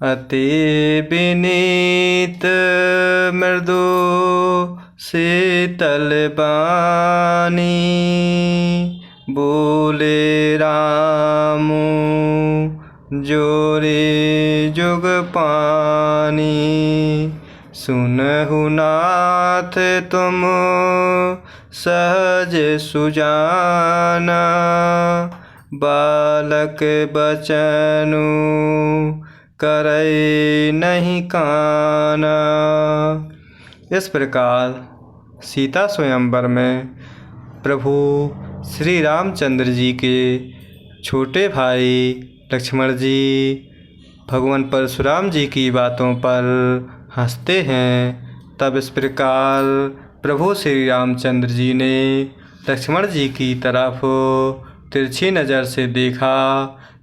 अति विनीत मृदु शीतल बानी, बोले रामु जोरे जुग पानी। सुनहु नाथ तुम सहज सुजाना, बालक बचनु करई नहीं काना। इस प्रकार सीता स्वयंवर में प्रभु श्री रामचंद्र जी के छोटे भाई लक्ष्मण जी भगवान परशुराम जी की बातों पर हंसते हैं। तब इस प्रकार प्रभु श्री रामचंद्र जी ने लक्ष्मण जी की तरफ तिरछी नज़र से देखा,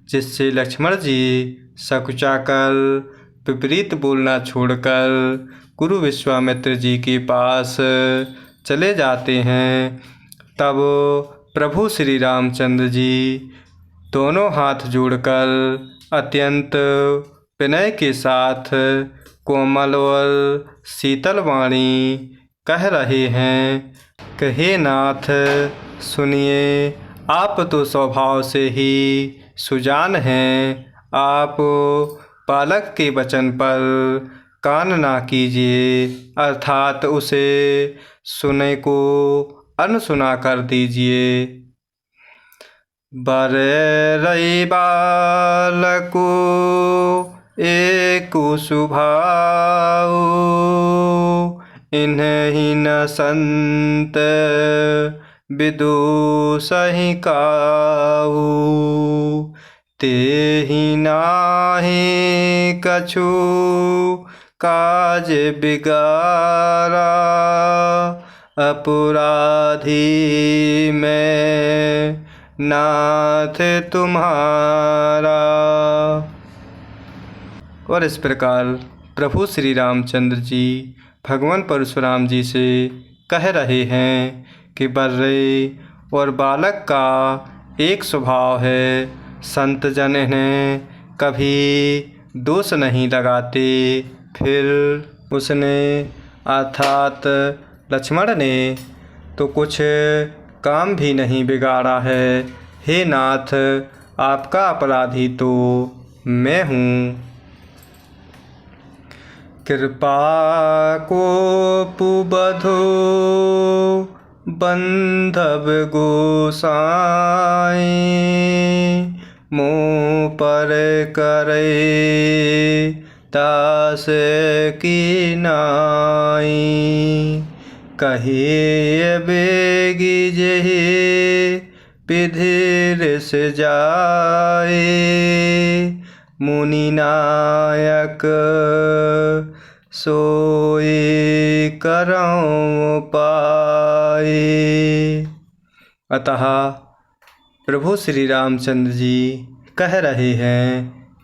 जिससे लक्ष्मण जी सकुचाकर विपरीत बोलना छोड़कर गुरु विश्वामित्र जी के पास चले जाते हैं। तब प्रभु श्री रामचंद्र जी दोनों हाथ जोड़कर अत्यंत विनय के साथ कोमल और शीतल वाणी कह रहे हैं कि हे नाथ सुनिए, आप तो स्वभाव से ही सुजान हैं। आप बालक के वचन पर कान ना कीजिए, अर्थात उसे सुने को अनसुना कर दीजिए। बर रई बालको एक सुभाऊ, इन्हीं न संत विदुषहि काऊ। तेहि नाहि कछु काज बिगारा, अपराधी मैं नाथ तुम्हारा। और इस प्रकार प्रभु श्री रामचंद्र जी भगवान परशुराम जी से कह रहे हैं कि बर्रे और बालक का एक स्वभाव है, संत जन इन्हें कभी दोष नहीं लगाते। फिर उसने अर्थात लक्ष्मण ने तो कुछ काम भी नहीं बिगाड़ा है। हे नाथ, आपका अपराधी तो मैं हूँ। कृपा को पुबधो बंधव गोसाई, मुँह पर करे दास की नाई। कहिए बेगी जेहि विधि से जाए, मुनि नायक सोई करऊँ पाए। अतः प्रभु श्री रामचंद्र जी कह रहे हैं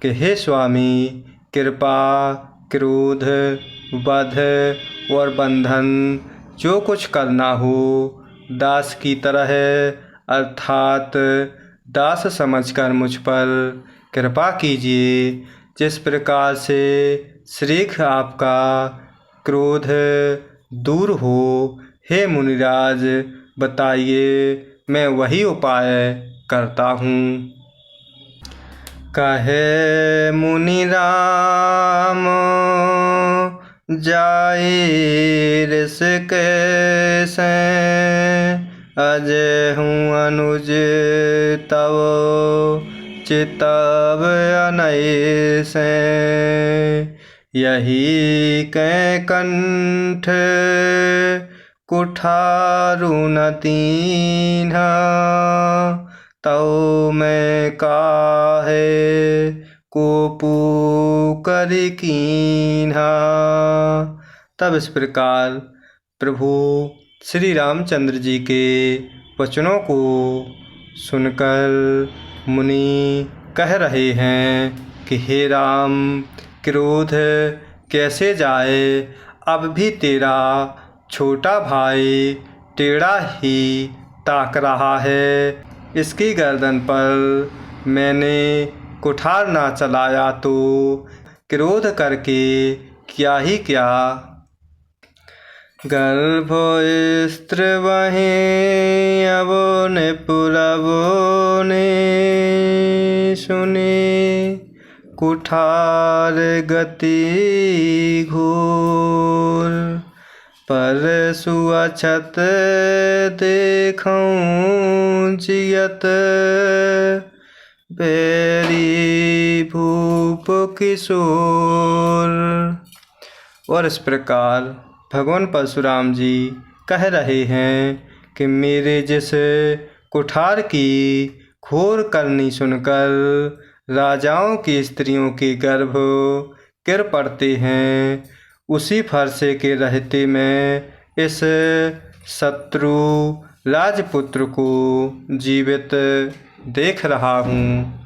कि हे स्वामी, कृपा, क्रोध, वध और बंधन जो कुछ करना हो दास की तरह अर्थात दास समझकर मुझ पर कृपा कीजिए। जिस प्रकार से शीघ्र आपका क्रोध दूर हो, हे मुनिराज बताइए, मैं वही उपाय करता हूँ। कहे मुनि राम जाए ऋषिकेश, अजय हूँ अनुज तव चितव अनैस। यही कै कंठ कुठारु न तीन्हा, तौ मैं काहे कोपु करि कीन्हा। तब इस प्रकार प्रभु श्री रामचंद्र जी के वचनों को सुनकर मुनि कह रहे हैं कि हे राम, क्रोध कैसे जाए? अब भी तेरा छोटा भाई टेढ़ा ही ताक रहा है। इसकी गर्दन पर मैंने कुठार ना चलाया तो क्रोध करके क्या ही क्या। गर्भो स्त्र वहे अवो ने पुरवो ने सुने कुठार गति घोर। पर सुअछत देखऊं जियत बैरी भूप किशोर। और इस प्रकार भगवान परशुराम जी कह रहे हैं कि मेरे जैसे कुठार की घोर करनी सुनकर राजाओं की स्त्रियों के गर्भ गिर पड़ते हैं। उसी फरसे के रहते मैं इस शत्रु राजपुत्र को जीवित देख रहा हूँ।